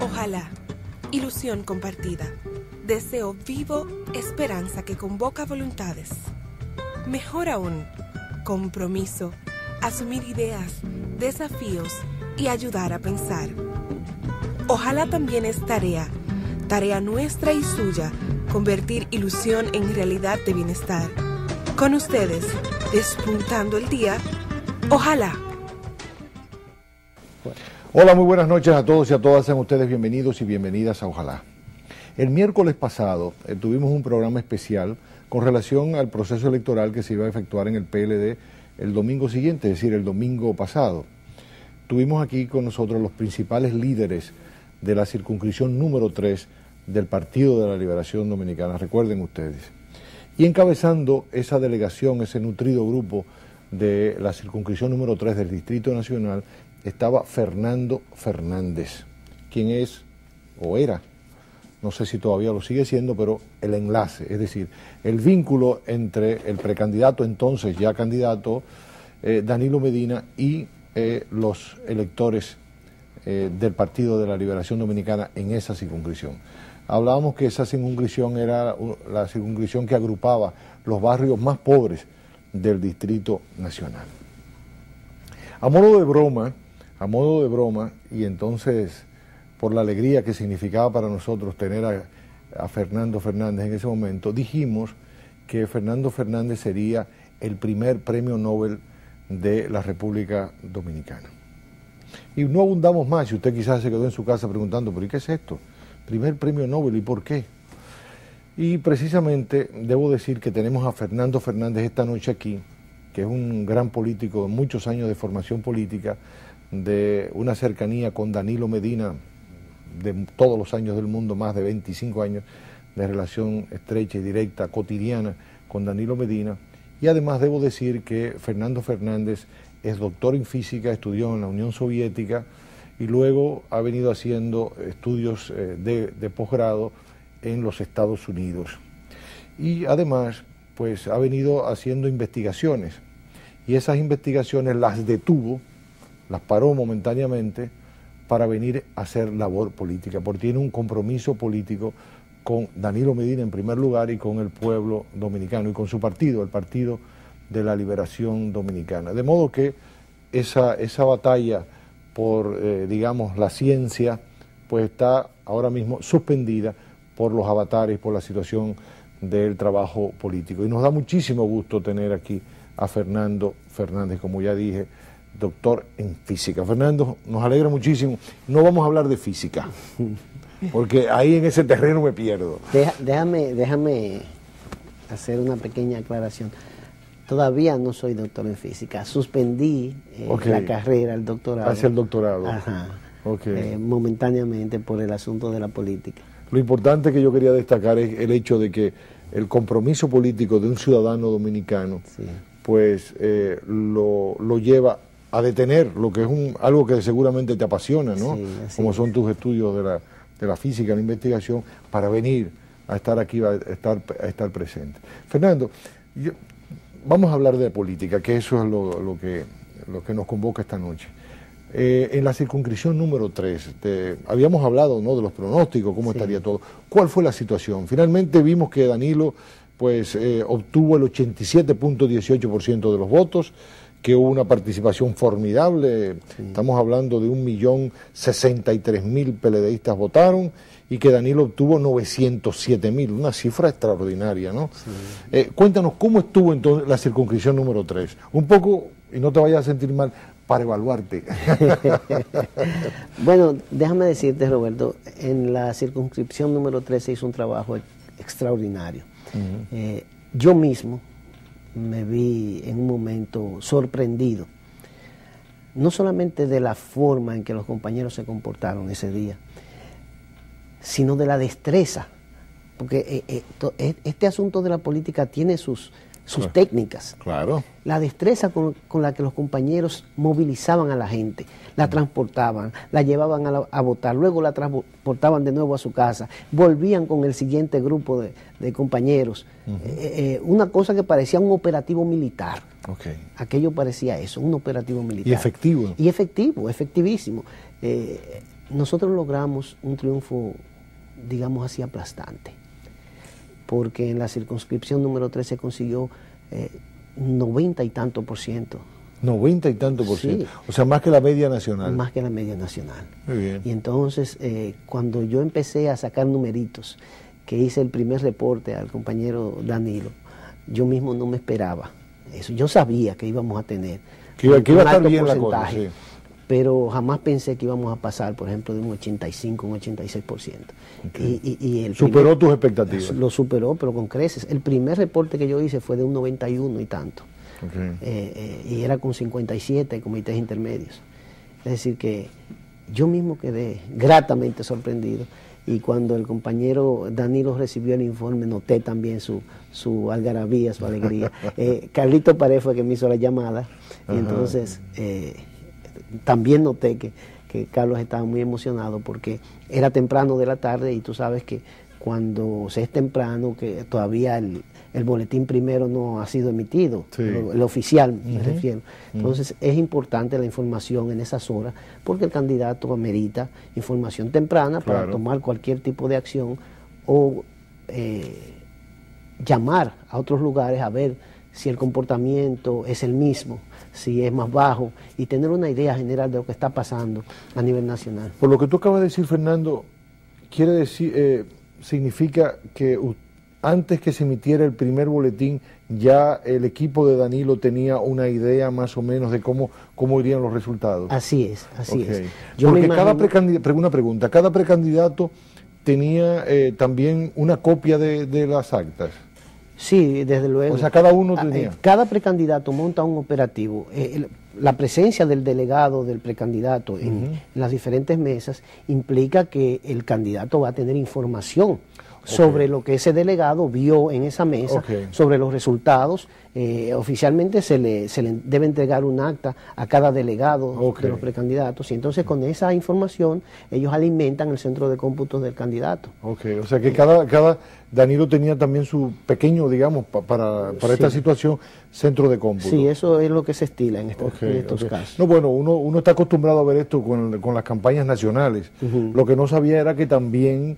Ojalá, ilusión compartida, deseo vivo, esperanza que convoca voluntades. Mejor aún, compromiso, asumir ideas, desafíos y ayudar a pensar. Ojalá también es tarea nuestra y suya, convertir ilusión en realidad de bienestar. Con ustedes, despuntando el día, ojalá. Hola, muy buenas noches a todos y a todas. Sean ustedes bienvenidos y bienvenidas a Ojalá. El miércoles pasado tuvimos un programa especial con relación al proceso electoral que se iba a efectuar en el PLD el domingo siguiente, es decir, el domingo pasado. Tuvimos aquí con nosotros los principales líderes de la circunscripción número 3 del Partido de la Liberación Dominicana, recuerden ustedes. Y encabezando esa delegación, ese nutrido grupo de la circunscripción número 3 del Distrito Nacional, estaba Fernando Fernández, quien es, o era, no sé si todavía lo sigue siendo, pero el enlace, es decir, el vínculo entre el precandidato, entonces ya candidato, Danilo Medina, y los electores del Partido de la Liberación Dominicana en esa circunscripción. Hablábamos que esa circunscripción era la circunscripción que agrupaba los barrios más pobres del Distrito Nacional. A modo de broma, y entonces por la alegría que significaba para nosotros tener a Fernando Fernández en ese momento, dijimos que Fernando Fernández sería el primer premio Nobel de la República Dominicana. Y no abundamos más, y usted quizás se quedó en su casa preguntando, ¿pero qué es esto? Primer premio Nobel, ¿y por qué? Y precisamente debo decir que tenemos a Fernando Fernández esta noche aquí, que es un gran político de muchos años de formación política, de una cercanía con Danilo Medina, de todos los años del mundo, más de 25 años de relación estrecha y directa, cotidiana con Danilo Medina. Y además debo decir que Fernando Fernández es doctor en física, estudió en la Unión Soviética y luego ha venido haciendo estudios de posgrado en los Estados Unidos. Y además, pues ha venido haciendo investigaciones y esas investigaciones las detuvo, las paró momentáneamente para venir a hacer labor política, porque tiene un compromiso político con Danilo Medina en primer lugar y con el pueblo dominicano y con su partido, el Partido de la Liberación Dominicana. De modo que esa batalla por, digamos, la ciencia, pues está ahora mismo suspendida por los avatares, por la situación del trabajo político. Y nos da muchísimo gusto tener aquí a Fernando Fernández, como ya dije, doctor en física. Fernando, nos alegra muchísimo. No vamos a hablar de física, porque ahí en ese terreno me pierdo. Déjame hacer una pequeña aclaración. Todavía no soy doctor en física. Suspendí la carrera, el doctorado. Hacia el doctorado. Ajá. Momentáneamente por el asunto de la política. Lo importante que yo quería destacar es el hecho de que el compromiso político de un ciudadano dominicano, sí, pues lo lleva a detener lo que es algo que seguramente te apasiona, ¿no? Sí, como son tus estudios de la física, la investigación, para venir a estar aquí, a estar presente. Fernando, vamos a hablar de política, que eso es lo que nos convoca esta noche. En la circunscripción número 3, habíamos hablado, ¿no?, de los pronósticos, cómo estaría todo. ¿Cuál fue la situación? Finalmente vimos que Danilo pues, obtuvo el 87.18% de los votos, que hubo una participación formidable, estamos hablando de 1.063.000 PLDistas votaron, y que Danilo obtuvo 907.000, una cifra extraordinaria, ¿no? Sí. Cuéntanos, ¿cómo estuvo entonces la circunscripción número 3? Un poco, y no te vayas a sentir mal, para evaluarte. Bueno, déjame decirte, Roberto, en la circunscripción número 3 se hizo un trabajo extraordinario. Yo mismo me vi en un momento sorprendido, no solamente de la forma en que los compañeros se comportaron ese día, sino de la destreza, porque este asunto de la política tiene sus sus Claro. técnicas, Claro. la destreza con la que los compañeros movilizaban a la gente, la transportaban, la llevaban a votar, luego la transportaban de nuevo a su casa, volvían con el siguiente grupo de compañeros. Una cosa que parecía un operativo militar. Okay. Aquello parecía eso, un operativo militar. Y efectivo. Y efectivo, efectivísimo. Nosotros logramos un triunfo, digamos así, aplastante, porque en la circunscripción número 3 se consiguió 90 y tanto %. 90 y tanto %. Sí. O sea, más que la media nacional. Más que la media nacional. Muy bien. Y entonces, cuando yo empecé a sacar numeritos, que hice el primer reporte al compañero Danilo, yo mismo no me esperaba eso. Yo sabía que íbamos a tener Que iba a un estar alto bien la cosa, porcentaje, sí. pero jamás pensé que íbamos a pasar, por ejemplo, de un 85, un 86%. Okay. Y el Superó tus expectativas. Lo superó, pero con creces. El primer reporte que yo hice fue de un 91 y tanto. Okay. Y era con 57 comités intermedios. Es decir, que yo mismo quedé gratamente sorprendido. Y cuando el compañero Danilo recibió el informe, noté también su algarabía, su alegría. Carlito Pared fue que me hizo la llamada. Y entonces también noté que Carlos estaba muy emocionado porque era temprano de la tarde y tú sabes que cuando se es temprano, que todavía el boletín primero no ha sido emitido, Sí. el oficial me refiero. Entonces es importante la información en esas horas porque el candidato amerita información temprana para Claro. tomar cualquier tipo de acción o llamar a otros lugares a ver si el comportamiento es el mismo, si es más bajo y tener una idea general de lo que está pasando a nivel nacional. Por lo que tú acabas de decir, Fernando, quiere decir, significa que antes que se emitiera el primer boletín, ya el equipo de Danilo tenía una idea más o menos de cómo irían los resultados. Así es, así Ok. es. Yo me Porque cada imagino- precandidato, una pregunta, cada precandidato tenía también una copia de las actas. Sí, desde luego. O sea, cada uno tenía. Cada precandidato monta un operativo. La presencia del delegado del precandidato en las diferentes mesas implica que el candidato va a tener información sobre lo que ese delegado vio en esa mesa, Ok. sobre los resultados. Oficialmente se le debe entregar un acta a cada delegado Ok. de los precandidatos y entonces con esa información ellos alimentan el centro de cómputos del candidato. Ok, o sea que cada Danilo tenía también su pequeño, digamos, para esta situación, centro de cómputo. Sí, eso es lo que se estila en Ok, estos ok. casos. No, bueno, uno está acostumbrado a ver esto con las campañas nacionales. Lo que no sabía era que también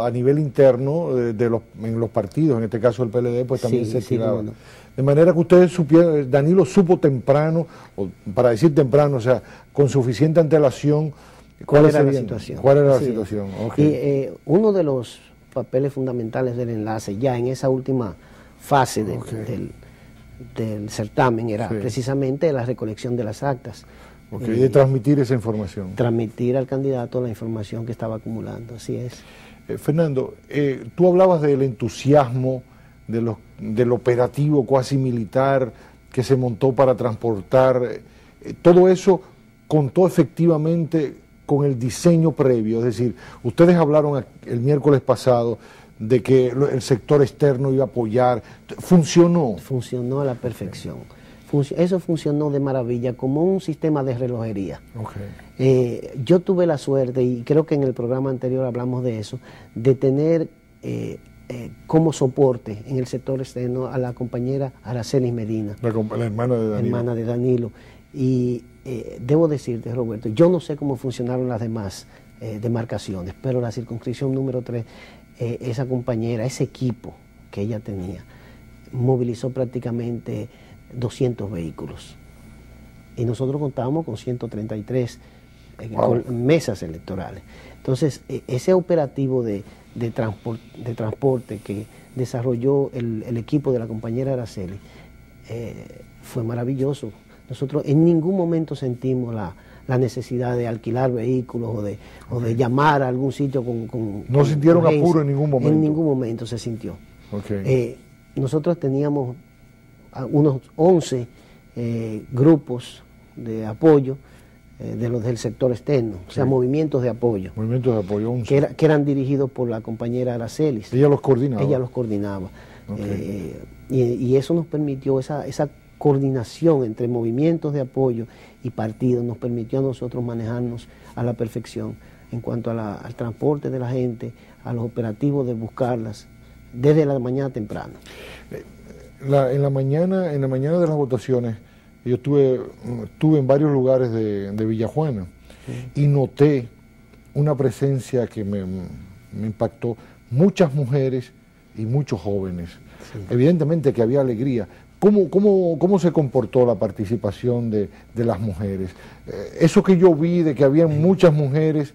a nivel interno en los partidos, en este caso el PLD, pues también Sí, se sí, estilaba. cómo no. De manera que ustedes supieron, Danilo supo temprano, o para decir temprano, o sea, con suficiente antelación, ¿Cuál era la serían- situación? ¿Cuál era la Así es. situación? Ok. Y uno de los papeles fundamentales del enlace, ya en esa última fase Ok. del certamen, era Sí. precisamente la recolección de las actas. Ok, de transmitir esa información. Transmitir al candidato la información que estaba acumulando, así es. Fernando, tú hablabas del entusiasmo, del operativo cuasi militar que se montó para transportar. Todo eso contó efectivamente con el diseño previo. Es decir, ustedes hablaron el miércoles pasado de que el sector externo iba a apoyar. Funcionó. Funcionó a la perfección. Eso funcionó de maravilla, como un sistema de relojería. Okay. Yo tuve la suerte, y creo que en el programa anterior hablamos de eso, de tener como soporte en el sector externo a la compañera Aracelis Medina, La hermana de Danilo. hermana de Danilo. Y debo decirte, Roberto, yo no sé cómo funcionaron las demás demarcaciones, pero la circunscripción número 3, esa compañera, ese equipo que ella tenía, movilizó prácticamente 200 vehículos. Y nosotros contábamos con 133 mesas electorales. Entonces, ese operativo de transporte que desarrolló el equipo de la compañera Araceli fue maravilloso. Nosotros en ningún momento sentimos la necesidad de alquilar vehículos o de llamar a algún sitio con ¿No sintieron urgencia. apuro en ningún momento? En ningún momento se sintió. Okay. Nosotros teníamos unos 11 grupos de apoyo de los del sector externo, o sea, movimientos de apoyo. Movimientos de apoyo. Que eran dirigidos por la compañera Aracelis. Ella los coordinaba. Ella los coordinaba. Okay. Y eso nos permitió, esa coordinación entre movimientos de apoyo y partidos, nos permitió a nosotros manejarnos a la perfección en cuanto al transporte de la gente, a los operativos de buscarlas, desde la mañana temprana. En la mañana de las votaciones, yo estuve en varios lugares de Villajuana, sí, y noté una presencia que me impactó, muchas mujeres y muchos jóvenes. Sí. Evidentemente que había alegría. ¿Cómo se comportó la participación de las mujeres? Eso que yo vi de que había muchas mujeres,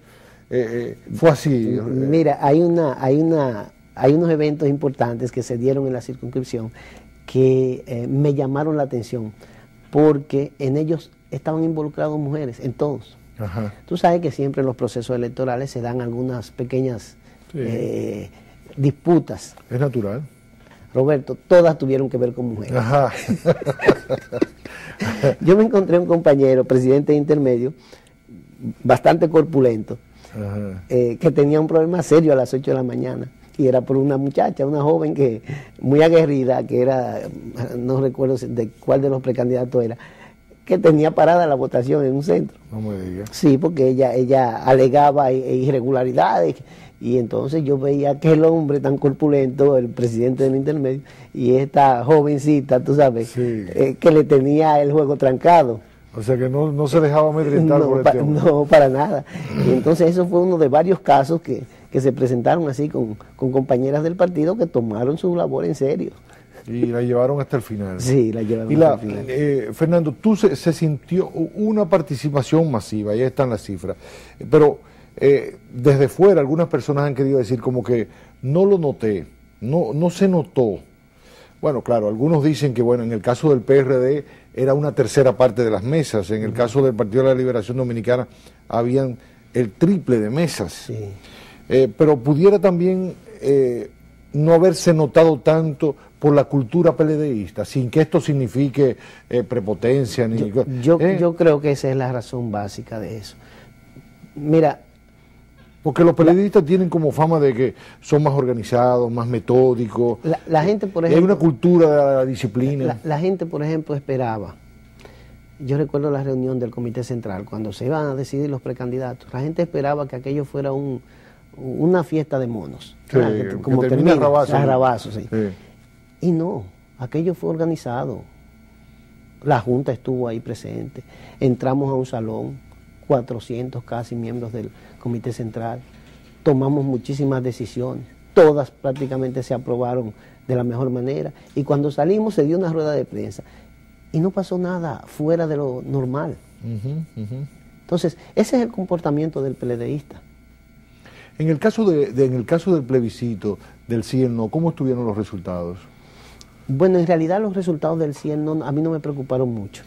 fue así. Mira, hay unos eventos importantes que se dieron en la circunscripción que me llamaron la atención, porque en ellos estaban involucradas mujeres, en todos. Ajá. Tú sabes que siempre en los procesos electorales se dan algunas pequeñas disputas. Es natural. Roberto, todas tuvieron que ver con mujeres. Ajá. Yo me encontré un compañero, presidente de intermedio, bastante corpulento, que tenía un problema serio a las 8 de la mañana. Y era por una muchacha, una joven que muy aguerrida, que era, no recuerdo de cuál de los precandidatos era, que tenía parada la votación en un centro. No me digas. Sí, porque ella alegaba irregularidades, y entonces yo veía a aquel hombre tan corpulento, el presidente del intermedio, y esta jovencita, tú sabes, sí, que le tenía el juego trancado. O sea que no se dejaba amedrentar por el tema. No, para nada. Y entonces eso fue uno de varios casos que se presentaron así con compañeras del partido que tomaron su labor en serio. Y la llevaron hasta el final. Sí, la llevaron hasta el final. Fernando, se sintió una participación masiva, ya están las cifras, pero desde fuera algunas personas han querido decir como que no lo noté, no se notó. Bueno, claro, algunos dicen que bueno, en el caso del PRD era una tercera parte de las mesas, en el caso del Partido de la Liberación Dominicana habían el triple de mesas. Sí. Pero pudiera también no haberse notado tanto por la cultura PLDista, sin que esto signifique prepotencia. Yo creo que esa es la razón básica de eso. Mira, porque los PLDistas tienen como fama de que son más organizados, más metódicos. La gente, por ejemplo, hay una cultura de la disciplina. La gente, por ejemplo, esperaba. Yo recuerdo la reunión del Comité Central, cuando se iban a decidir los precandidatos. La gente esperaba que aquello fuera una fiesta de monos. Sí, como que termina, Rabazo, sí. Sí. Y no, aquello fue organizado. La Junta estuvo ahí presente. Entramos a un salón, 400 casi miembros del Comité Central. Tomamos muchísimas decisiones. Todas prácticamente se aprobaron de la mejor manera. Y cuando salimos se dio una rueda de prensa. Y no pasó nada fuera de lo normal. Entonces, ese es el comportamiento del PLDista. En el caso del plebiscito, del sí y el no, ¿cómo estuvieron los resultados? Bueno, en realidad los resultados del sí y el no a mí no me preocuparon mucho.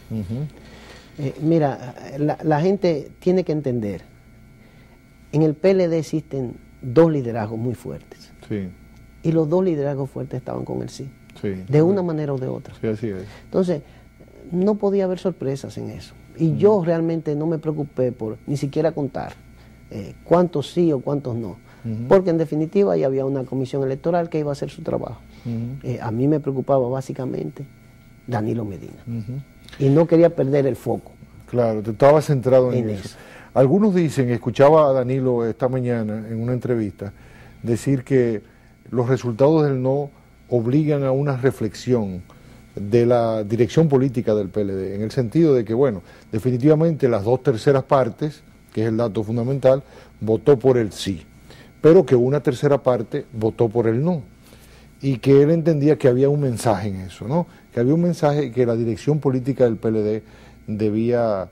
Mira, la gente tiene que entender, en el PLD existen dos liderazgos muy fuertes. Sí. Y los dos liderazgos fuertes estaban con el sí. Sí. De una manera o de otra. Sí, así es. Entonces, no podía haber sorpresas en eso. Y yo realmente no me preocupé por ni siquiera contar cuántos sí o cuántos no. Porque en definitiva ya había una comisión electoral que iba a hacer su trabajo. A mí me preocupaba básicamente Danilo Medina. Y no quería perder el foco. Claro, te estaba centrado en eso. Algunos dicen, escuchaba a Danilo esta mañana en una entrevista, decir que los resultados del no obligan a una reflexión de la dirección política del PLD, en el sentido de que, bueno, definitivamente las 2/3 partes, que es el dato fundamental, votó por el sí, pero que una tercera parte votó por el no, y que él entendía que había un mensaje en eso, ¿no? Que había un mensaje que la dirección política del PLD debía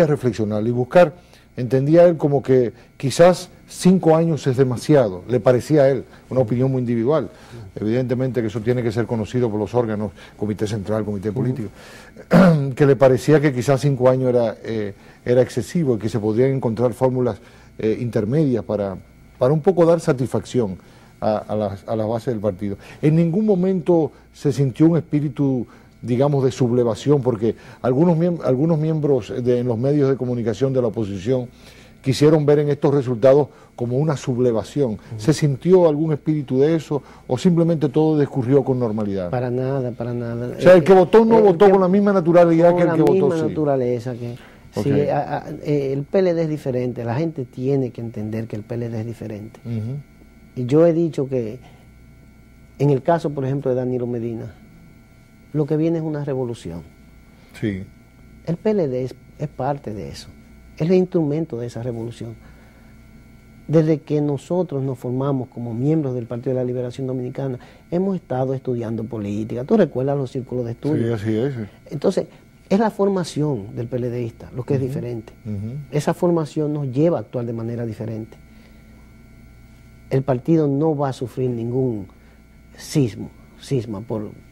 reflexionar y buscar. Entendía él como que quizás 5 años es demasiado, le parecía a él, una opinión muy individual. Evidentemente que eso tiene que ser conocido por los órganos, Comité Central, Comité Político, que le parecía que quizás 5 años era excesivo y que se podrían encontrar fórmulas intermedias para un poco dar satisfacción a la base del partido. En ningún momento se sintió un espíritu, digamos, de sublevación, porque algunos miembros en los medios de comunicación de la oposición quisieron ver en estos resultados como una sublevación. ¿Se sintió algún espíritu de eso o simplemente todo discurrió con normalidad? Para nada, para nada. O sea, el que votó no votó con la misma naturalidad que el que votó sí. Con la misma naturaleza que... Okay. Sí, el PLD es diferente, la gente tiene que entender que el PLD es diferente. Y yo he dicho que en el caso, por ejemplo, de Danilo Medina, lo que viene es una revolución. Sí. El PLD es parte de eso, es el instrumento de esa revolución. Desde que nosotros nos formamos como miembros del Partido de la Liberación Dominicana, hemos estado estudiando política. ¿Tú recuerdas los círculos de estudio? Sí, así es. Entonces, es la formación del PLDista lo que es diferente. Esa formación nos lleva a actuar de manera diferente. El partido no va a sufrir ningún cisma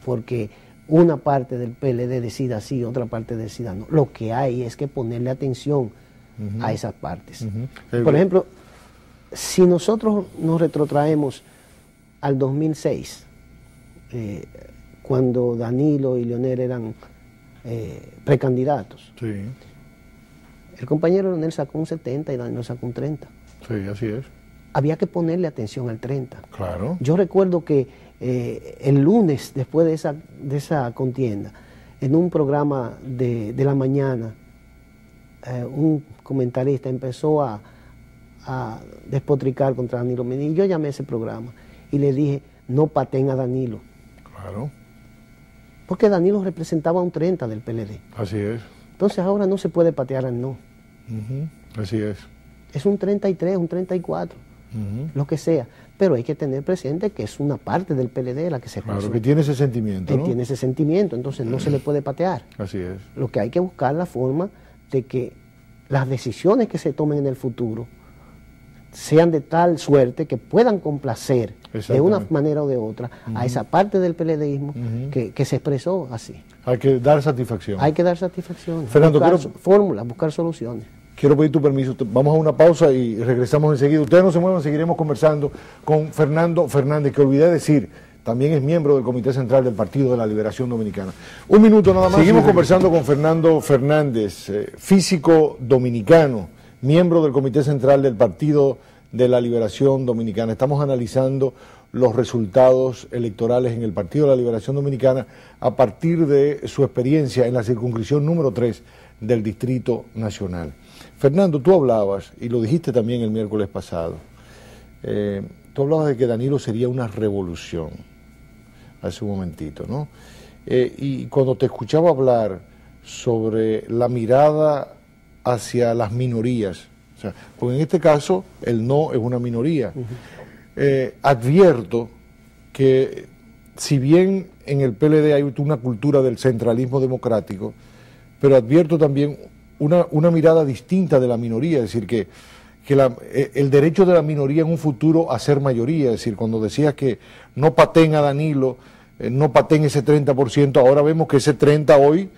porque una parte del PLD decida sí, otra parte decida no. Lo que hay es que ponerle atención a esas partes. Por ejemplo, si nosotros nos retrotraemos al 2006, cuando Danilo y Leonel eran precandidatos, sí. El compañero Leonel sacó un 70 y Danilo sacó un 30. Sí, así es. Había que ponerle atención al 30. Claro. Yo recuerdo que el lunes, después de esa contienda, en un programa de la mañana, un comentarista empezó a despotricar contra Danilo Medina. Y yo llamé a ese programa y le dije, no pateen a Danilo. Claro. Porque Danilo representaba un 30 del PLD. Así es. Entonces ahora no se puede patear al no. Así es. Es un 33, un 34, lo que sea. Pero hay que tener presente que es una parte del PLD la que se Claro, que tiene ese sentimiento, ¿no? Que tiene ese sentimiento, entonces no se le puede patear. Así es. Lo que hay que buscar la forma de que las decisiones que se tomen en el futuro sean de tal suerte que puedan complacer de una manera o de otra a esa parte del PLDismo que se expresó así. Hay que dar satisfacción. Hay que dar satisfacción. Fernando, buscar fórmulas, buscar soluciones. Quiero pedir tu permiso. Vamos a una pausa y regresamos enseguida. Ustedes no se muevan, seguiremos conversando con Fernando Fernández, que olvidé decir, también es miembro del Comité Central del Partido de la Liberación Dominicana. Un minuto nada más. Seguimos conversando con Fernando Fernández, físico dominicano, miembro del Comité Central del Partido de la Liberación Dominicana. Estamos analizando los resultados electorales en el Partido de la Liberación Dominicana a partir de su experiencia en la circunscripción número 3 del Distrito Nacional. Fernando, tú hablabas, y lo dijiste también el miércoles pasado, tú hablabas de que Danilo sería una revolución, hace un momentito, ¿no? Y cuando te escuchaba hablar sobre la mirada hacia las minorías, o sea, porque en este caso el no es una minoría, advierto que si bien en el PLD hay una cultura del centralismo democrático, pero advierto también una mirada distinta de la minoría, es decir, que el derecho de la minoría en un futuro a ser mayoría, es decir, cuando decías que no pateen a Danilo, no pateen ese 30%, ahora vemos que ese 30% hoy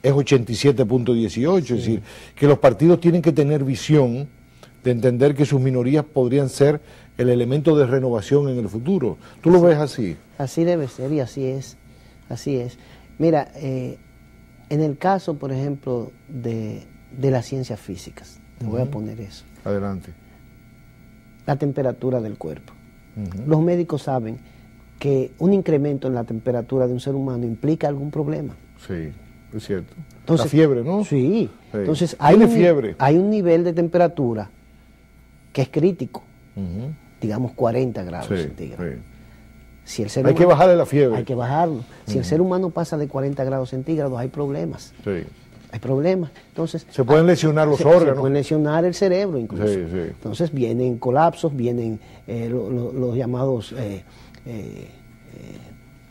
es 87.18, es decir, que los partidos tienen que tener visión de entender que sus minorías podrían ser el elemento de renovación en el futuro. ¿Tú lo ves así? Así debe ser y así es. Así es. Mira, en el caso, por ejemplo, de las ciencias físicas, te voy a poner eso. Adelante. La temperatura del cuerpo. Los médicos saben que un incremento en la temperatura de un ser humano implica algún problema. Sí, es cierto. Entonces, la fiebre, ¿no? Sí. Entonces, fiebre. Hay un nivel de temperatura que es crítico, digamos 40 grados centígrados. Sí. Si el ser hay que bajarle la fiebre. Hay que bajarlo. Si el ser humano pasa de 40 grados centígrados, hay problemas. Sí. Hay problemas. Entonces, se pueden lesionar los órganos. Se pueden lesionar el cerebro incluso. Sí, sí. Entonces vienen colapsos, vienen los llamados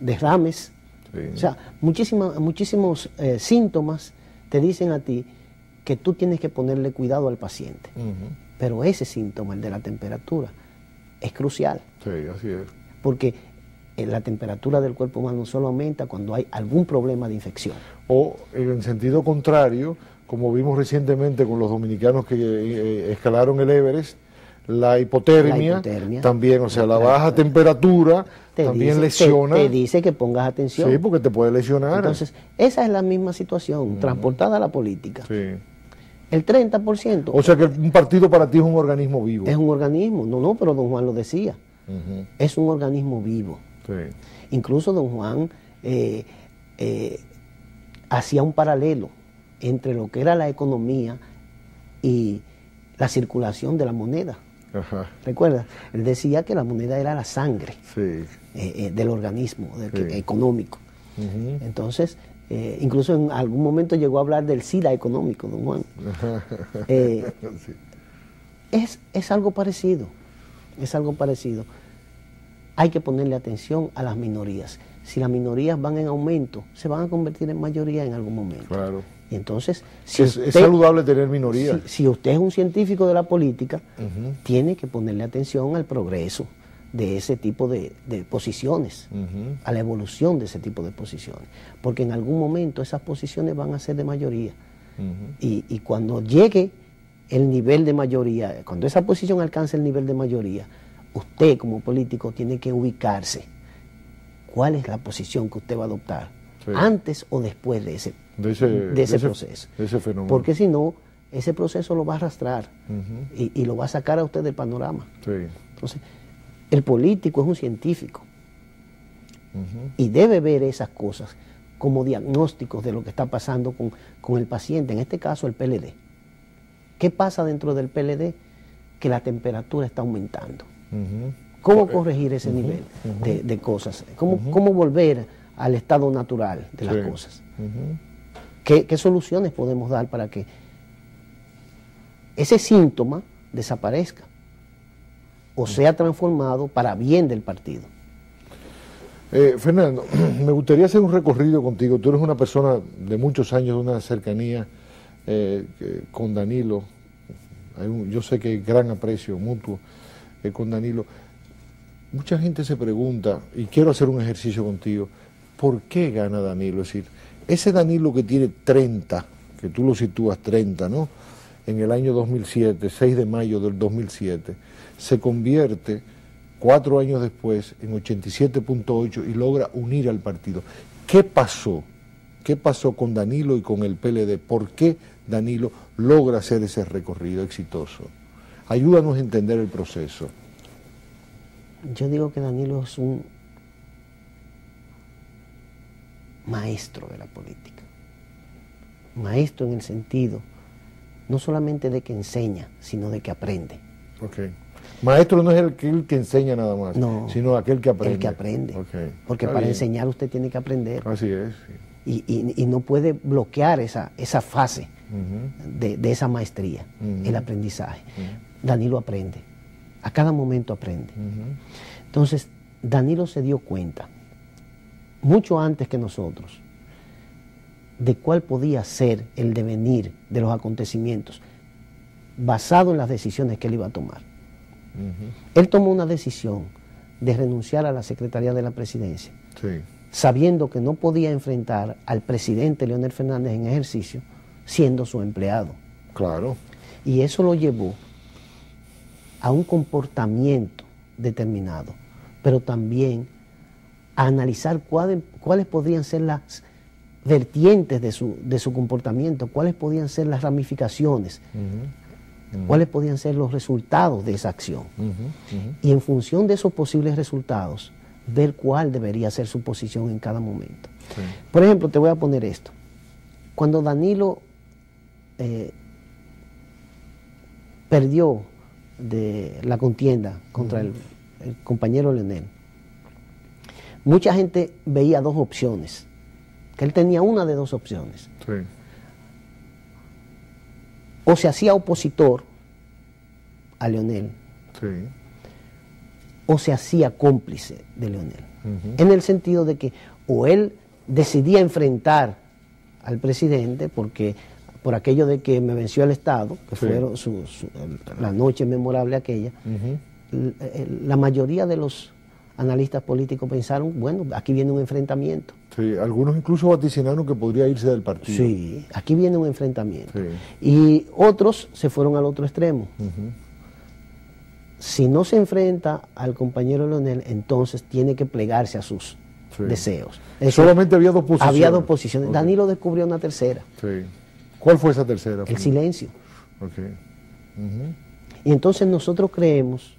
derrames. Sí. O sea, muchísimos síntomas te dicen a ti que tú tienes que ponerle cuidado al paciente. Pero ese síntoma, el de la temperatura, es crucial. Sí, así es. Porque la temperatura del cuerpo humano solo aumenta cuando hay algún problema de infección. O en sentido contrario, como vimos recientemente con los dominicanos que escalaron el Everest, la hipotermia también, o sea, la baja temperatura también lesiona. Te dice que pongas atención. Sí, porque te puede lesionar. Entonces, esa es la misma situación, transportada a la política. Sí. El 30%. O sea que un partido para ti es un organismo vivo. Es un organismo. No, pero don Juan lo decía. Es un organismo vivo. Sí. Incluso don Juan hacía un paralelo entre lo que era la economía y la circulación de la moneda. Ajá. ¿Recuerdas? Él decía que la moneda era la sangre del organismo económico. Entonces, incluso en algún momento llegó a hablar del SIDA económico, don Juan. Sí. Es algo parecido, es algo parecido. Hay que ponerle atención a las minorías. Si las minorías van en aumento, se van a convertir en mayoría en algún momento. Claro. Y entonces, si es saludable tener minorías. Si usted es un científico de la política, tiene que ponerle atención al progreso de ese tipo de posiciones, a la evolución de ese tipo de posiciones. Porque en algún momento esas posiciones van a ser de mayoría. Y cuando llegue el nivel de mayoría, cuando esa posición alcance el nivel de mayoría, usted como político tiene que ubicarse. ¿Cuál es la posición que usted va a adoptar? Sí. Antes o después de ese proceso. De ese fenómeno. Porque si no, ese proceso lo va a arrastrar y lo va a sacar a usted del panorama. Sí. Entonces, el político es un científico y debe ver esas cosas como diagnósticos de lo que está pasando con el paciente, en este caso el PLD. ¿Qué pasa dentro del PLD? Que la temperatura está aumentando. ¿Cómo corregir ese nivel de cosas? ¿Cómo volver al estado natural de las cosas? ¿Qué soluciones podemos dar para que ese síntoma desaparezca o sea transformado para bien del partido? Fernando, me gustaría hacer un recorrido contigo. Tú eres una persona de muchos años, de una cercanía con Danilo. Yo sé que hay gran aprecio mutuo con Danilo. Mucha gente se pregunta, y quiero hacer un ejercicio contigo, ¿por qué gana Danilo? Es decir, ese Danilo que tiene 30, que tú lo sitúas 30, ¿no? En el año 2007, 6 de mayo del 2007, se convierte 4 años después en 87.8 y logra unir al partido. ¿Qué pasó? ¿Qué pasó con Danilo y con el PLD? ¿Por qué Danilo logra hacer ese recorrido exitoso? Ayúdanos a entender el proceso. Yo digo que Danilo es un maestro de la política. Maestro en el sentido, no solamente de que enseña, sino de que aprende. Okay. Maestro no es el que enseña nada más, no, sino aquel que aprende. El que aprende. Okay. Porque Está para bien. enseñar usted tiene que aprender. Así es. Sí. Y no puede bloquear esa fase de esa maestría, el aprendizaje. Danilo aprende. A cada momento aprende. Entonces, Danilo se dio cuenta, mucho antes que nosotros, de cuál podía ser el devenir de los acontecimientos, basado en las decisiones que él iba a tomar. Él tomó una decisión de renunciar a la Secretaría de la Presidencia, sabiendo que no podía enfrentar al presidente Leonel Fernández en ejercicio, siendo su empleado. Claro. Y eso lo llevó a un comportamiento determinado, pero también a analizar cuáles podrían ser las vertientes de su comportamiento, cuáles podían ser las ramificaciones, cuáles podían ser los resultados de esa acción. Y en función de esos posibles resultados, ver cuál debería ser su posición en cada momento. Por ejemplo, te voy a poner esto. Cuando Danilo perdió de la contienda contra el compañero Leonel, mucha gente veía dos opciones, que él tenía una de dos opciones. O se hacía opositor a Leonel, o se hacía cómplice de Leonel, en el sentido de que o él decidía enfrentar al presidente por aquello de que me venció el Estado, que fueron la noche memorable aquella. La mayoría de los analistas políticos pensaron, bueno, aquí viene un enfrentamiento. Sí, algunos incluso vaticinaron que podría irse del partido. Sí, aquí viene un enfrentamiento. Y otros se fueron al otro extremo. Si no se enfrenta al compañero Leonel, entonces tiene que plegarse a sus deseos. Solamente había dos posiciones. Había dos posiciones. Danilo descubrió una tercera. ¿Cuál fue esa tercera? El silencio. Okay. Y entonces nosotros creemos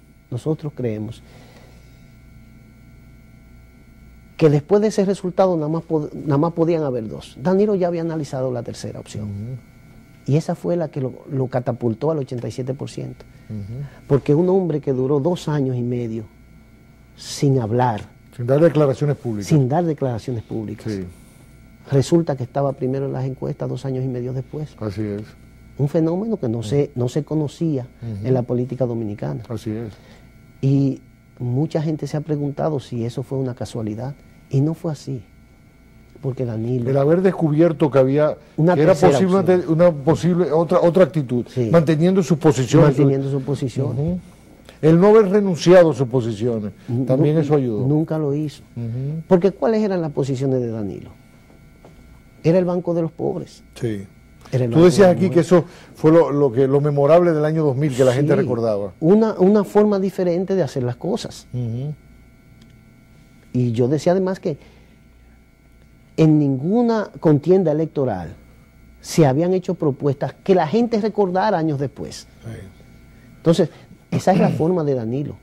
que después de ese resultado nada más podían haber dos. Danilo ya había analizado la tercera opción. Y esa fue la que lo catapultó al 87%. Porque un hombre que duró 2 años y medio sin hablar. Sin dar declaraciones públicas. Sin dar declaraciones públicas. Sí. Resulta que estaba primero en las encuestas 2 años y medio después. Así es. Un fenómeno que no se conocía en la política dominicana. Así es. Y mucha gente se ha preguntado si eso fue una casualidad. Y no fue así. Porque Danilo... El haber descubierto que había... que era posible una posible otra actitud. Sí. Manteniendo sus posiciones. Manteniendo sus posiciones. El no haber renunciado a sus posiciones. También eso ayudó. Nunca lo hizo. Porque ¿cuáles eran las posiciones de Danilo? Era el Banco de los Pobres. Sí. Tú decías aquí que eso fue lo memorable del año 2000, que la gente recordaba. Una forma diferente de hacer las cosas. Y yo decía además que en ninguna contienda electoral se habían hecho propuestas que la gente recordara años después. Entonces, esa es la forma de Danilo.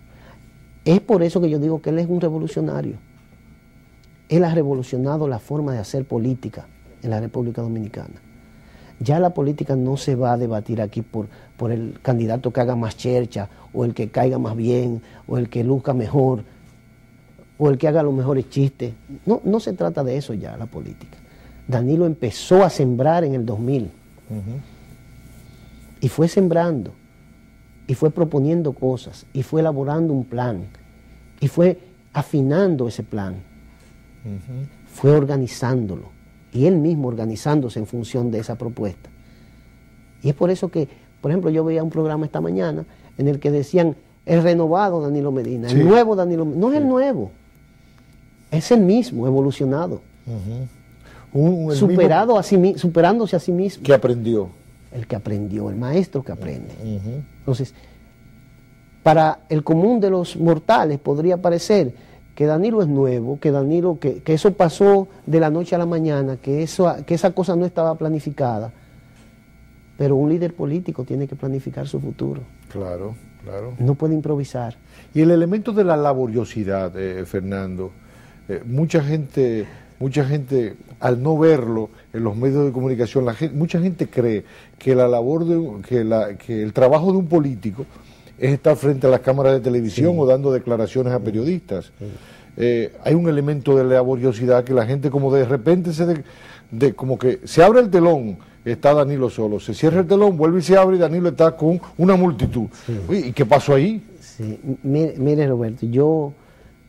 Es por eso que yo digo que él es un revolucionario. Él ha revolucionado la forma de hacer política en la República Dominicana. Ya la política no se va a debatir aquí por el candidato que haga más chercha, o el que caiga más bien, o el que luzca mejor, o el que haga los mejores chistes. No se trata de eso ya, la política. Danilo empezó a sembrar en el 2000. Y fue sembrando, y fue proponiendo cosas, y fue elaborando un plan, y fue afinando ese plan. Fue organizándolo, y él mismo organizándose en función de esa propuesta. Y es por eso que, por ejemplo, yo veía un programa esta mañana en el que decían el renovado Danilo Medina, el nuevo Danilo Medina. No es el nuevo, es el mismo, evolucionado, superándose a sí mismo. Que aprendió. El que aprendió, el maestro que aprende. Entonces, para el común de los mortales podría parecer que Danilo es nuevo, que Danilo, que eso pasó de la noche a la mañana, que esa cosa no estaba planificada. Pero un líder político tiene que planificar su futuro. Claro, claro. No puede improvisar. Y el elemento de la laboriosidad, Fernando, mucha gente al no verlo en los medios de comunicación, mucha gente cree que la labor que el trabajo de un político es estar frente a las cámaras de televisión o dando declaraciones a periodistas. Hay un elemento de laboriosidad que la gente como de repente como que se abre el telón, está Danilo solo, se cierra el telón, vuelve y se abre y Danilo está con una multitud. ¿Y qué pasó ahí? Sí. Mire, Roberto, yo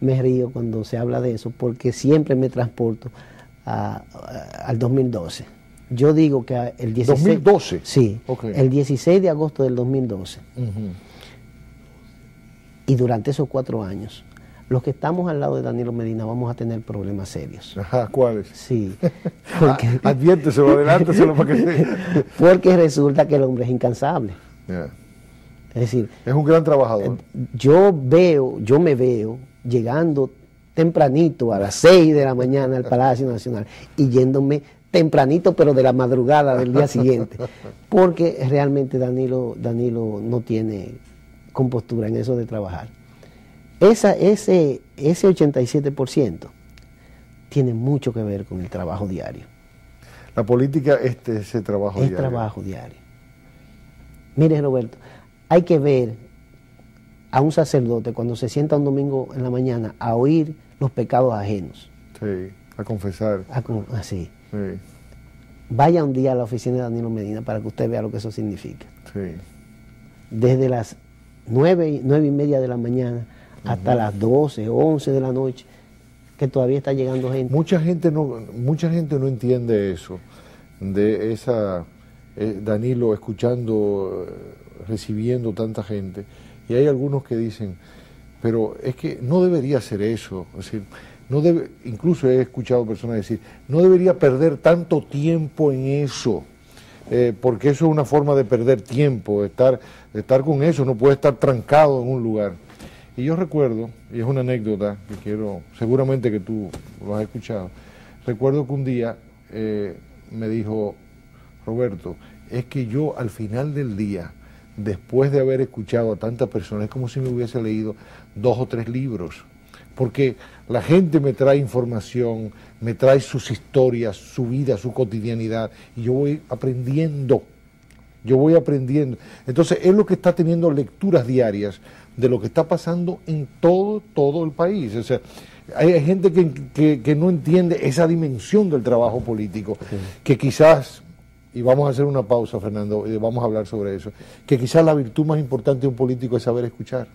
me río cuando se habla de eso porque siempre me transporto al 2012. Yo digo que el 16... ¿2012? Sí, okay. El 16 de agosto del 2012. Y durante esos 4 años, los que estamos al lado de Danilo Medina vamos a tener problemas serios. Ajá, ¿cuáles? Sí. Porque, adviérteselo, adelánteselo para que se... Porque resulta que el hombre es incansable. Yeah. Es decir... Es un gran trabajador. Yo me veo llegando tempranito a las 6 de la mañana al Palacio Nacional y yéndome tempranito, pero de la madrugada del día siguiente. Porque realmente Danilo no tiene compostura en eso de trabajar. Ese 87% tiene mucho que ver con el trabajo diario. La política ese trabajo diario. Es trabajo diario. Mire, Roberto, hay que ver a un sacerdote cuando se sienta un domingo en la mañana a oír los pecados ajenos. Sí, a confesar. Así. Sí. Vaya un día a la oficina de Danilo Medina para que usted vea lo que eso significa. Sí. Desde las 9:30 de la mañana hasta las 12, 11 de la noche, que todavía está llegando gente. Mucha gente no entiende eso, de esa Danilo escuchando, recibiendo tanta gente. Y hay algunos que dicen, pero es que no debería ser eso. Es decir, incluso he escuchado personas decir, no debería perder tanto tiempo en eso, porque eso es una forma de perder tiempo, estar con eso, no puede estar trancado en un lugar. Y yo recuerdo, y es una anécdota que seguramente que tú lo has escuchado, recuerdo que un día me dijo Roberto, es que yo al final del día, después de haber escuchado a tantas personas, es como si me hubiese leído 2 o 3 libros, porque la gente me trae información, me trae sus historias, su vida, su cotidianidad, y yo voy aprendiendo. Entonces, es lo que está teniendo lecturas diarias de lo que está pasando en todo el país. O sea, hay gente que no entiende esa dimensión del trabajo político, que quizás, y vamos a hacer una pausa, Fernando, y vamos a hablar sobre eso, que quizás la virtud más importante de un político es saber escuchar.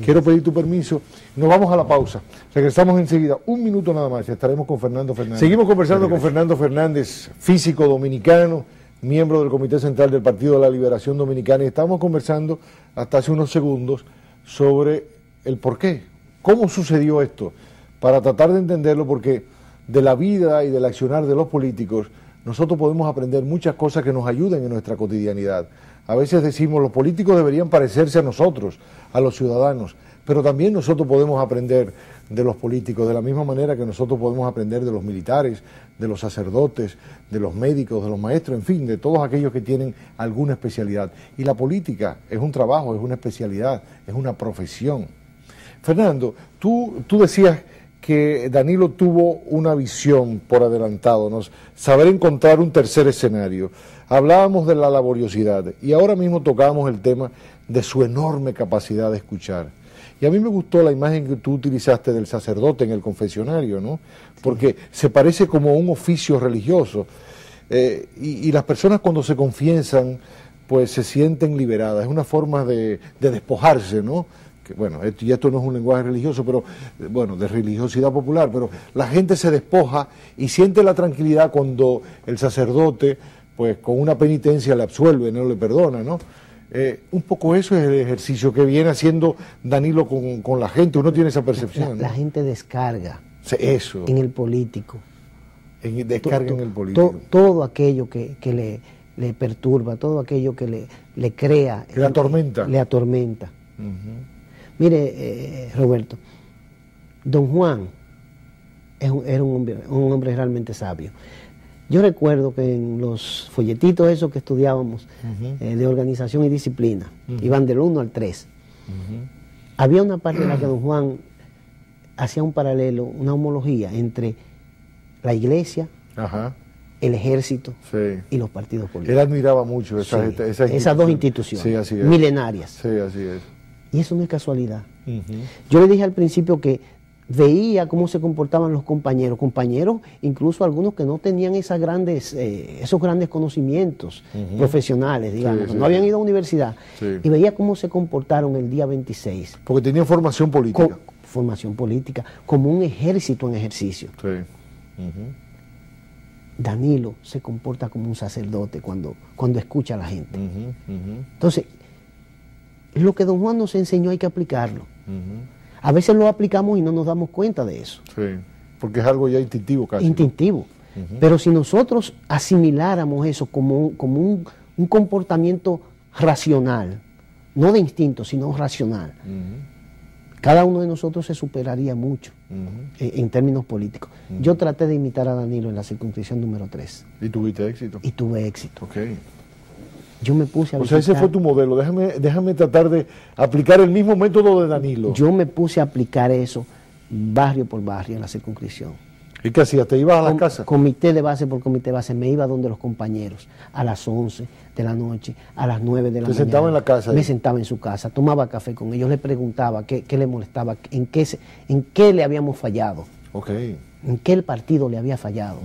Quiero pedir tu permiso, nos vamos a la pausa, regresamos enseguida, 1 minuto nada más, y estaremos con Fernando Fernández. Seguimos conversando con Fernando Fernández, físico dominicano, miembro del Comité Central del Partido de la Liberación Dominicana, y estamos conversando hasta hace unos segundos sobre el porqué, cómo sucedió esto, para tratar de entenderlo, porque de la vida y del accionar de los políticos nosotros podemos aprender muchas cosas que nos ayuden en nuestra cotidianidad. A veces decimos, los políticos deberían parecerse a nosotros, a los ciudadanos, pero también nosotros podemos aprender de los políticos, de la misma manera que nosotros podemos aprender de los militares, de los sacerdotes, de los médicos, de los maestros, en fin, de todos aquellos que tienen alguna especialidad. Y la política es un trabajo, es una especialidad, es una profesión. Fernando, tú decías que Danilo tuvo una visión por adelantado, ¿no? Saber encontrar un tercer escenario. Hablábamos de la laboriosidad y ahora mismo tocábamos el tema de su enorme capacidad de escuchar. Y a mí me gustó la imagen que tú utilizaste del sacerdote en el confesionario, ¿no? Porque se parece como un oficio religioso. Y las personas cuando se confiesan, pues se sienten liberadas. Es una forma de despojarse, ¿no? Bueno, y esto no es un lenguaje religioso, pero bueno, de religiosidad popular, pero la gente se despoja y siente la tranquilidad cuando el sacerdote, pues con una penitencia le absuelve, no le perdona, ¿no? Un poco eso es el ejercicio que viene haciendo Danilo con la gente, uno tiene esa percepción, ¿no? La gente descarga eso en el político. Descarga en el político. Todo aquello que le perturba, todo aquello que le crea. Que le atormenta. Le atormenta. Mire, Roberto, don Juan era un hombre realmente sabio. Yo recuerdo que en los folletitos esos que estudiábamos de organización y disciplina, iban del 1 al 3, había una parte en la que don Juan hacía un paralelo, una homología entre la iglesia, el ejército y los partidos políticos. Él admiraba mucho esas 2 instituciones, sí, así es, milenarias. Sí, así es. Y eso no es casualidad. Yo le dije al principio que veía cómo se comportaban los compañeros, incluso algunos que no tenían esos grandes conocimientos profesionales, digamos, no habían ido a universidad, y veía cómo se comportaron el día 26. Porque tenían formación política. Formación política, como un ejército en ejercicio. Danilo se comporta como un sacerdote cuando escucha a la gente. Entonces, lo que don Juan nos enseñó hay que aplicarlo. A veces lo aplicamos y no nos damos cuenta de eso. Sí, porque es algo ya instintivo casi. Instintivo. Pero si nosotros asimiláramos eso como un comportamiento racional, no de instinto, sino racional, cada uno de nosotros se superaría mucho en términos políticos. Yo traté de imitar a Danilo en la circunscripción número 3. ¿Y tuviste éxito? Y tuve éxito. Okay. Yo me puse a visitar, o sea, ese fue tu modelo. Déjame tratar de aplicar el mismo método de Danilo. Yo me puse a aplicar eso barrio por barrio en la circunscripción. ¿Y qué hacías? ¿Te ibas a la casa? Comité de base por comité de base, me iba donde los compañeros, a las 11 de la noche, a las 9 de la mañana. ¿Te sentaba en la casa? Me sentaba en su casa, tomaba café con ellos, les preguntaba qué le molestaba, en qué le habíamos fallado, en qué el partido le había fallado.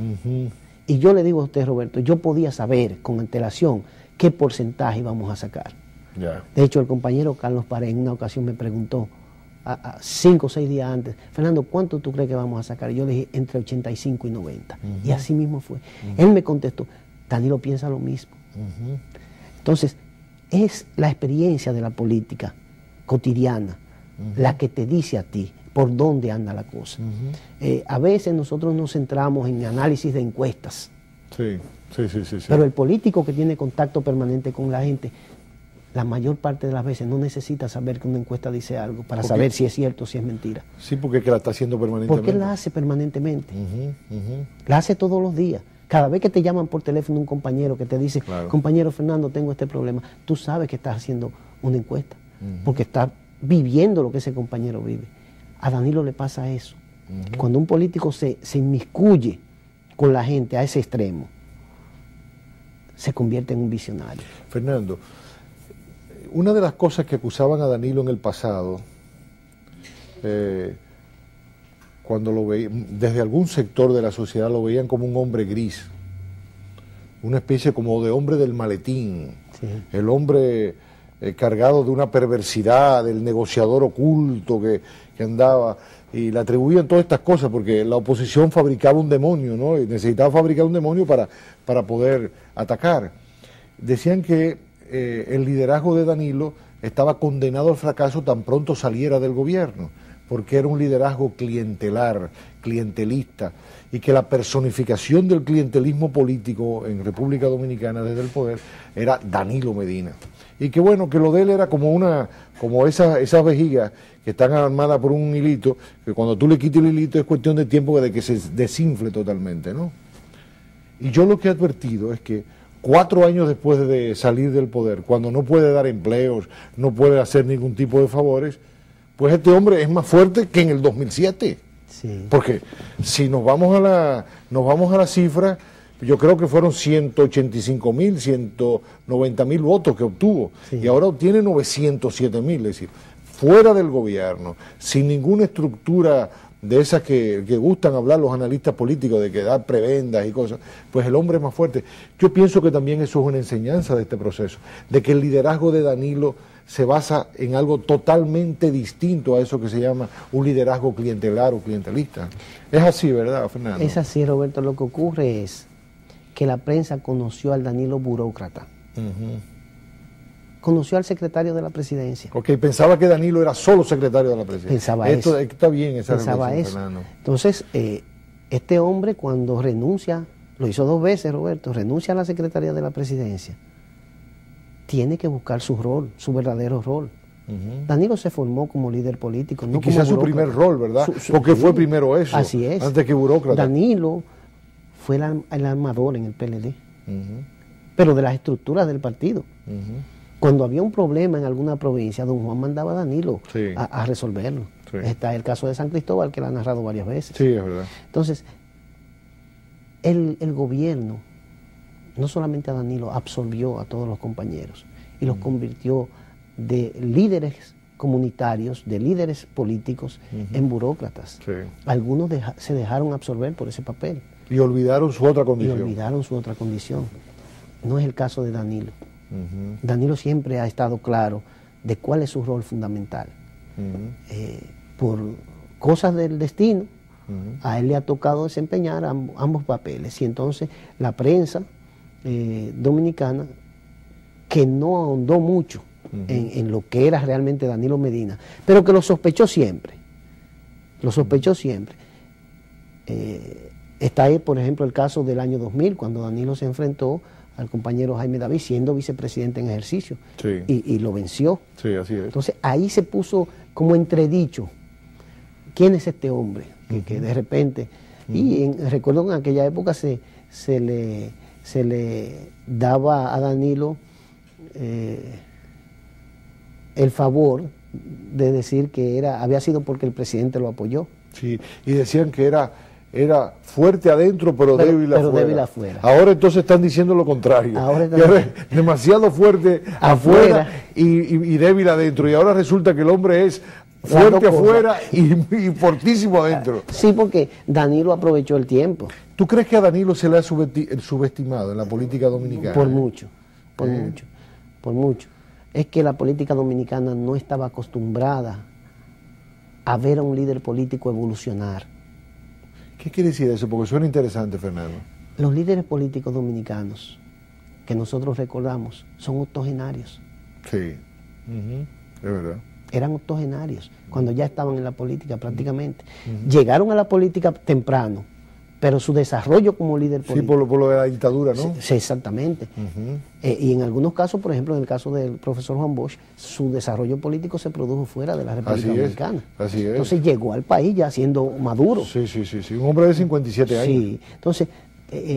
Y yo le digo a usted, Roberto, yo podía saber con antelación qué porcentaje íbamos a sacar. De hecho, el compañero Carlos Pared en una ocasión me preguntó, 5 o 6 días antes, Fernando, ¿cuánto tú crees que vamos a sacar? Y yo le dije, entre 85 y 90. Y así mismo fue. Él me contestó, Danilo piensa lo mismo. Entonces, es la experiencia de la política cotidiana la que te dice a ti por dónde anda la cosa. A veces nosotros nos centramos en análisis de encuestas. Sí. Pero el político que tiene contacto permanente con la gente, la mayor parte de las veces no necesita saber que una encuesta dice algo para saber si es cierto o si es mentira. Sí, porque es que la está haciendo permanentemente. Porque la hace permanentemente. La hace todos los días. Cada vez que te llaman por teléfono un compañero que te dice, claro, compañero Fernando, tengo este problema, tú sabes que estás haciendo una encuesta, porque estás viviendo lo que ese compañero vive. A Danilo le pasa eso. Cuando un político se inmiscuye con la gente a ese extremo, se convierte en un visionario. Fernando, una de las cosas que acusaban a Danilo en el pasado, cuando lo veían, desde algún sector de la sociedad lo veían como un hombre gris, una especie como de hombre del maletín, sí, el hombre cargado de una perversidad, del negociador oculto que andaba, y le atribuían todas estas cosas porque la oposición fabricaba un demonio, ¿no? Y necesitaba fabricar un demonio para poder atacar. Decían que el liderazgo de Danilo estaba condenado al fracaso tan pronto saliera del gobierno, porque era un liderazgo clientelar, clientelista, y que la personificación del clientelismo político en República Dominicana desde el poder era Danilo Medina. Y que bueno, que lo de él era como esas vejigas que están armadas por un hilito, que cuando tú le quitas el hilito es cuestión de tiempo de que se desinfle totalmente, ¿no? Y yo lo que he advertido es que 4 años después de salir del poder, cuando no puede dar empleos, no puede hacer ningún tipo de favores, pues este hombre es más fuerte que en el 2007. Sí. Porque si nos vamos a la cifra, yo creo que fueron 185.000, 190.000 votos que obtuvo, sí, y ahora obtiene 907.000, es decir, fuera del gobierno, sin ninguna estructura de esas que gustan hablar los analistas políticos, de que da prebendas y cosas, pues el hombre es más fuerte. Yo pienso que también eso es una enseñanza de este proceso, de que el liderazgo de Danilo se basa en algo totalmente distinto a eso que se llama un liderazgo clientelar o clientelista. Es así, ¿verdad, Fernando? Es así, Roberto. Lo que ocurre es que la prensa conoció al Danilo burócrata. Conoció al secretario de la presidencia. Ok, pensaba que Danilo era solo secretario de la presidencia. Pensaba eso. Está bien esa pensaba reflexión, eso. Fernando. Entonces, este hombre cuando renuncia, lo hizo 2 veces, Roberto, renuncia a la secretaría de la presidencia, tiene que buscar su rol, su verdadero rol. Danilo se formó como líder político, no y quizás su primer rol, ¿verdad? Porque sí, fue primero eso, así es, antes que burócrata. Danilo fue el armador en el PLD, pero de las estructuras del partido. Cuando había un problema en alguna provincia, don Juan mandaba a Danilo, sí, a resolverlo. Sí. Está el caso de San Cristóbal, que lo ha narrado varias veces. Sí, es verdad. Entonces, el gobierno, no solamente a Danilo, absorbió a todos los compañeros y los convirtió de líderes comunitarios, de líderes políticos, en burócratas. Sí. Algunos se dejaron absorber por ese papel. Y olvidaron su otra condición. Y olvidaron su otra condición. No es el caso de Danilo. Danilo siempre ha estado claro de cuál es su rol fundamental. Por cosas del destino, a él le ha tocado desempeñar ambos papeles. Y entonces la prensa dominicana, que no ahondó mucho en lo que era realmente Danilo Medina, pero que lo sospechó siempre. Lo sospechó siempre. Está ahí, por ejemplo, el caso del año 2000, cuando Danilo se enfrentó al compañero Jaime David, siendo vicepresidente en ejercicio, sí, y lo venció. Sí, así es. Entonces ahí se puso como entredicho, ¿quién es este hombre? Que de repente, y recuerdo que en aquella época se le daba a Danilo el favor de decir que había sido porque el presidente lo apoyó. Sí, y decían que era fuerte adentro pero débil afuera. Ahora entonces están diciendo lo contrario. Ahora es demasiado fuerte afuera y débil adentro. Y ahora resulta que el hombre es fuerte afuera y fortísimo adentro. Sí, porque Danilo aprovechó el tiempo. ¿Tú crees que a Danilo se le ha subestimado en la política dominicana? Por mucho, por mucho. Es que la política dominicana no estaba acostumbrada a ver a un líder político evolucionar. ¿Qué quiere decir eso? Porque suena interesante, Fernando. Los líderes políticos dominicanos que nosotros recordamos son octogenarios. Sí, es verdad. Eran octogenarios cuando ya estaban en la política prácticamente. Llegaron a la política temprano, pero su desarrollo como líder político... Sí, por lo de la dictadura, ¿no? Sí, exactamente. Y en algunos casos, por ejemplo, en el caso del profesor Juan Bosch, su desarrollo político se produjo fuera de la República Dominicana. Así es. Entonces llegó al país ya siendo maduro. Sí. Un hombre de 57 años. Sí. Entonces,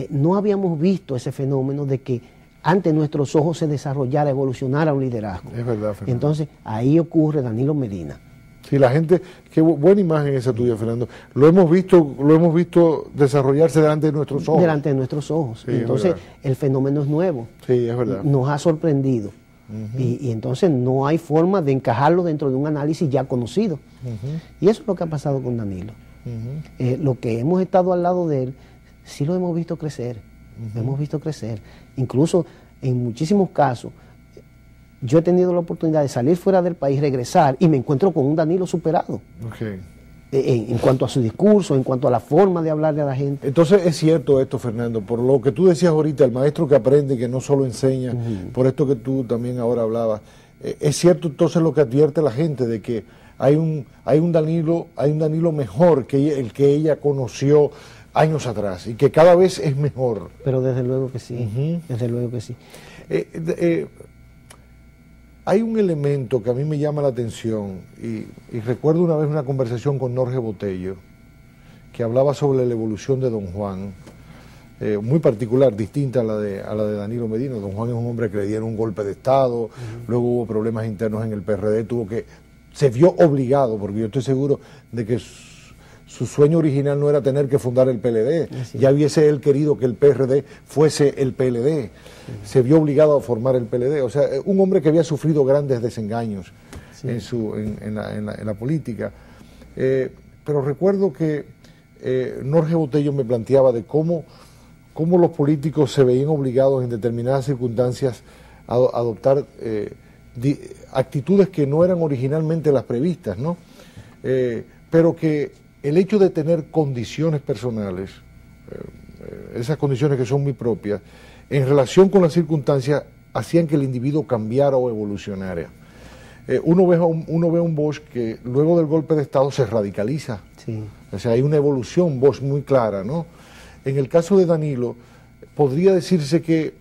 no habíamos visto ese fenómeno de que ante nuestros ojos se desarrollara, evolucionara un liderazgo. Es verdad, Fernando. Entonces, ahí ocurre Danilo Medina. Sí, la gente, qué buena imagen esa tuya, Fernando. Lo hemos visto desarrollarse delante de nuestros ojos. Delante de nuestros ojos. Sí, entonces, el fenómeno es nuevo. Sí, es verdad. Nos ha sorprendido. Y entonces no hay forma de encajarlo dentro de un análisis ya conocido. Y eso es lo que ha pasado con Danilo. Lo que hemos estado al lado de él, sí lo hemos visto crecer. Lo hemos visto crecer. Incluso en muchísimos casos, yo he tenido la oportunidad de salir fuera del país, regresar, y me encuentro con un Danilo superado. Okay. En cuanto a su discurso, en cuanto a la forma de hablarle a la gente. Entonces es cierto esto, Fernando, por lo que tú decías ahorita, el maestro que aprende, que no solo enseña, por esto que tú también ahora hablabas, es cierto entonces lo que advierte la gente de que hay un Danilo mejor que el que ella conoció años atrás y que cada vez es mejor. Pero desde luego que sí, desde luego que sí. Hay un elemento que a mí me llama la atención y recuerdo una vez una conversación con Jorge Botello que hablaba sobre la evolución de Don Juan, muy particular, distinta a la de Danilo Medina. Don Juan es un hombre que le dieron un golpe de Estado, luego hubo problemas internos en el PRD, se vio obligado, porque yo estoy seguro de que su sueño original no era tener que fundar el PLD, ya hubiese él querido que el PRD fuese el PLD, se vio obligado a formar el PLD, o sea, un hombre que había sufrido grandes desengaños en la política. Pero recuerdo que Jorge Botello me planteaba de cómo los políticos se veían obligados en determinadas circunstancias a adoptar actitudes que no eran originalmente las previstas, ¿no? Pero que el hecho de tener condiciones personales, esas condiciones que son muy propias, en relación con las circunstancias, hacían que el individuo cambiara o evolucionara. Uno ve a un Bosch que luego del golpe de Estado se radicaliza. Sí. O sea, hay una evolución Bosch muy clara, ¿no? En el caso de Danilo, podría decirse que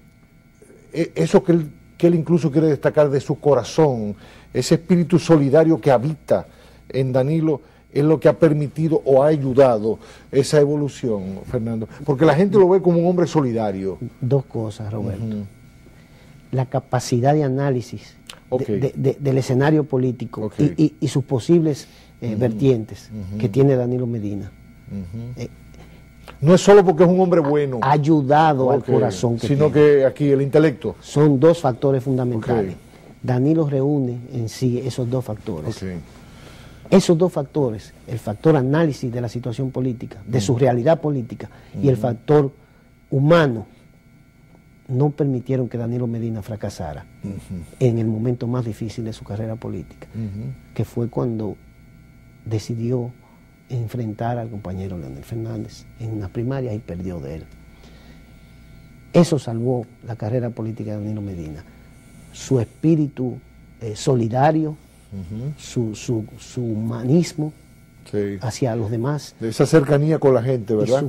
eso que él incluso quiere destacar de su corazón, ese espíritu solidario que habita en Danilo, es lo que ha permitido o ha ayudado esa evolución, Fernando. Porque la gente lo ve como un hombre solidario. Dos cosas, Roberto. La capacidad de análisis del escenario político y sus posibles vertientes que tiene Danilo Medina. No es solo porque es un hombre bueno. Ha ayudado al corazón sino que aquí el intelecto. Son dos factores fundamentales. Danilo reúne en sí esos dos factores. Esos dos factores, el factor análisis de la situación política, de su realidad política, y el factor humano, no permitieron que Danilo Medina fracasara en el momento más difícil de su carrera política, que fue cuando decidió enfrentar al compañero Leonel Fernández en una primaria y perdió de él. Eso salvó la carrera política de Danilo Medina. Su espíritu solidario, su humanismo hacia los demás. Esa cercanía con la gente, ¿verdad?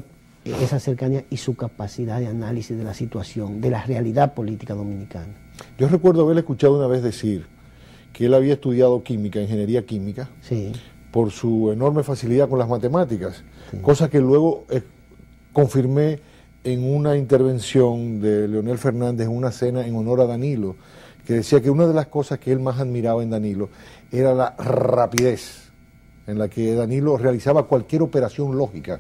Esa cercanía y su capacidad de análisis de la situación, de la realidad política dominicana. Yo recuerdo haberle escuchado una vez decir que él había estudiado química, ingeniería química, por su enorme facilidad con las matemáticas, cosa que luego confirmé en una intervención de Leonel Fernández en una cena en honor a Danilo, que decía que una de las cosas que él más admiraba en Danilo era la rapidez en la que Danilo realizaba cualquier operación lógica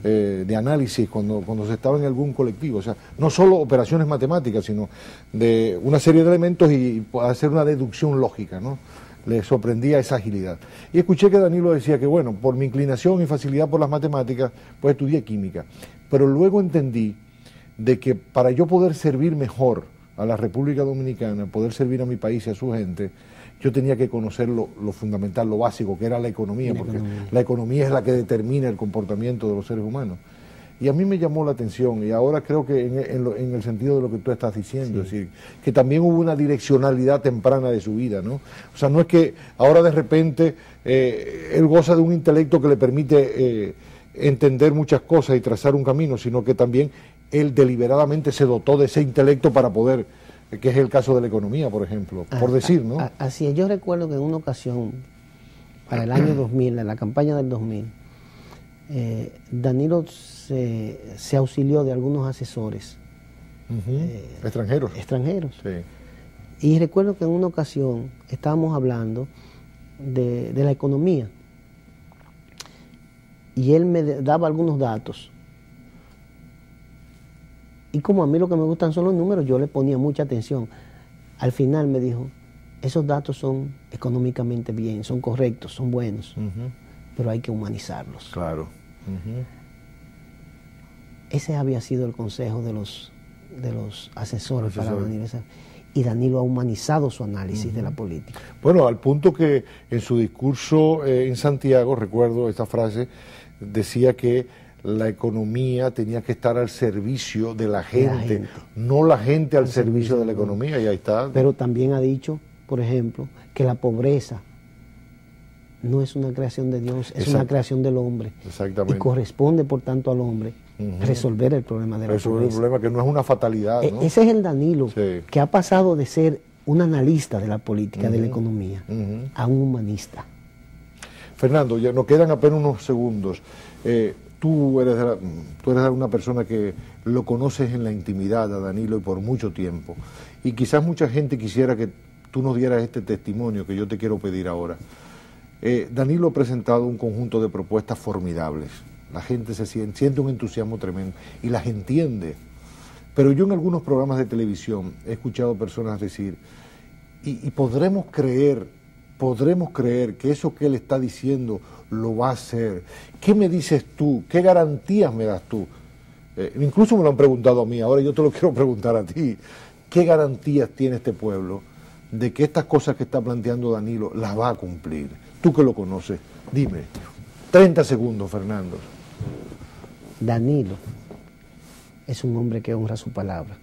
de análisis cuando se estaba en algún colectivo. O sea, no solo operaciones matemáticas, sino de una serie de elementos y hacer una deducción lógica, ¿no? Le sorprendía esa agilidad. Y escuché que Danilo decía que, bueno, por mi inclinación y facilidad por las matemáticas, pues estudié química. Pero luego entendí de que para yo poder servir mejor a la República Dominicana, poder servir a mi país y a su gente, yo tenía que conocer lo fundamental, lo básico, que era la economía, porque la economía es la que determina el comportamiento de los seres humanos. Y a mí me llamó la atención, y ahora creo que en el sentido de lo que tú estás diciendo, es decir, que también hubo una direccionalidad temprana de su vida, ¿no? O sea, no es que ahora de repente él goza de un intelecto que le permite entender muchas cosas y trazar un camino, sino que también él deliberadamente se dotó de ese intelecto para poder, que es el caso de la economía, por ejemplo, por decir, ¿no? Así es. Yo recuerdo que en una ocasión, para el año 2000, en la campaña del 2000, Danilo se auxilió de algunos asesores extranjeros. Sí. Y recuerdo que en una ocasión estábamos hablando de la economía y él me daba algunos datos. Y como a mí lo que me gustan son los números, yo le ponía mucha atención. Al final me dijo, esos datos son económicamente bien, son correctos, son buenos, pero hay que humanizarlos. Claro. Ese había sido el consejo de los asesores para Danilo. Y Danilo ha humanizado su análisis de la política. Bueno, al punto que en su discurso en Santiago, recuerdo esta frase, decía que la economía tenía que estar al servicio de la gente, no la gente al servicio de la economía, y ahí está. Pero también ha dicho, por ejemplo, que la pobreza no es una creación de Dios, es una creación del hombre. Exactamente. Y corresponde, por tanto, al hombre resolver el problema de la pobreza. Resolver el problema que no es una fatalidad, ¿no? Ese es el Danilo, que ha pasado de ser un analista de la política, de la economía, a un humanista. Fernando, ya nos quedan apenas unos segundos. Tú eres una persona que lo conoces en la intimidad a Danilo y por mucho tiempo. Y quizás mucha gente quisiera que tú nos dieras este testimonio que yo te quiero pedir ahora. Danilo ha presentado un conjunto de propuestas formidables. La gente siente un entusiasmo tremendo y las entiende. Pero yo en algunos programas de televisión he escuchado personas decir, y podremos creer que eso que él está diciendo lo va a hacer. ¿Qué me dices tú? ¿Qué garantías me das tú? Incluso me lo han preguntado a mí, ahora yo te lo quiero preguntar a ti. ¿Qué garantías tiene este pueblo de que estas cosas que está planteando Danilo las va a cumplir? Tú que lo conoces, dime. 30 segundos, Fernando. Danilo es un hombre que honra su palabra.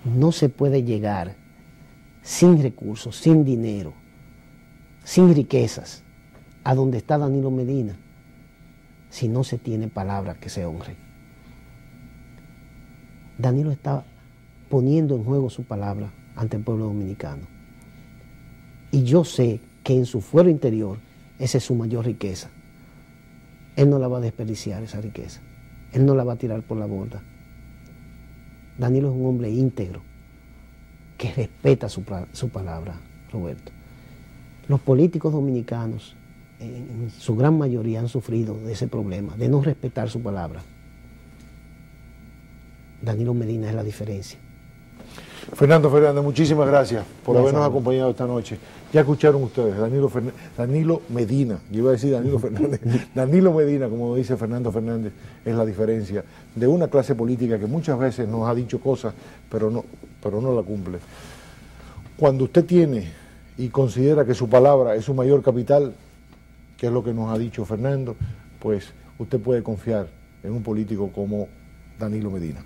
No se puede llegar sin recursos, sin dinero, sin riquezas, a donde está Danilo Medina, si no se tiene palabra que se honre. Danilo está poniendo en juego su palabra ante el pueblo dominicano. Y yo sé que en su fuero interior esa es su mayor riqueza. Él no la va a desperdiciar, esa riqueza. Él no la va a tirar por la borda. Danilo es un hombre íntegro, que respeta su palabra, Roberto. Los políticos dominicanos, en su gran mayoría, han sufrido de ese problema, de no respetar su palabra. Danilo Medina es la diferencia. Fernando Fernández, muchísimas gracias por habernos acompañado esta noche. Ya escucharon ustedes, Danilo Medina, yo iba a decir Danilo Fernández, Danilo Medina, como dice Fernando Fernández, es la diferencia de una clase política que muchas veces nos ha dicho cosas, pero no la cumple. Cuando usted tiene y considera que su palabra es su mayor capital, que es lo que nos ha dicho Fernando, pues usted puede confiar en un político como Danilo Medina.